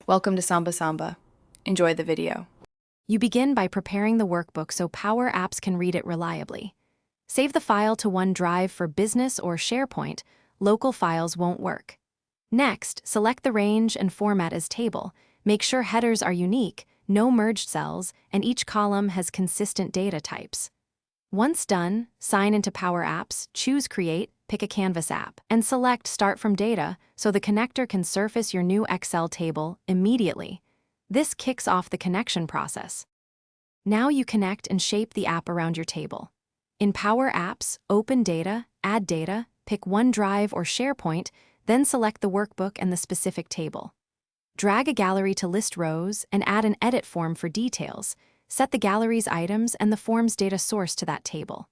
Welcome to Samba Samba. Enjoy the video. You begin by preparing the workbook so Power Apps can read it reliably. Save the file to OneDrive for business or SharePoint. Local files won't work. Next, select the range and format as table. Make sure headers are unique, no merged cells, and each column has consistent data types. Once done, sign into Power Apps, choose Create, pick a Canvas app, and select Start from Data so the connector can surface your new Excel table immediately. This kicks off the connection process. Now you connect and shape the app around your table. In Power Apps, open Data, add data, pick OneDrive or SharePoint, then select the workbook and the specific table. Drag a gallery to list rows and add an edit form for details. Set the gallery's items and the form's data source to that table.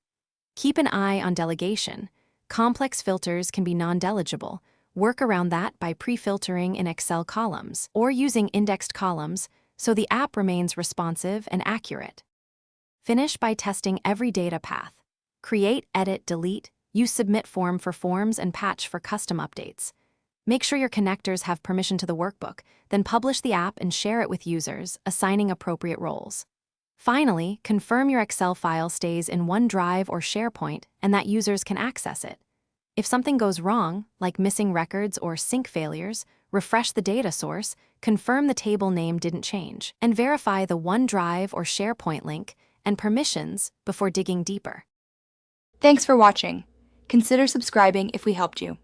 Keep an eye on delegation. Complex filters can be non-delegible. Work around that by pre-filtering in Excel columns or using indexed columns so the app remains responsive and accurate. Finish by testing every data path. Create, edit, delete, use submit form for forms and patch for custom updates. Make sure your connectors have permission to the workbook, then publish the app and share it with users, assigning appropriate roles. Finally, confirm your Excel file stays in OneDrive or SharePoint and that users can access it. If something goes wrong, like missing records or sync failures, refresh the data source, confirm the table name didn't change, and verify the OneDrive or SharePoint link and permissions before digging deeper. Thanks for watching. Consider subscribing if we helped you.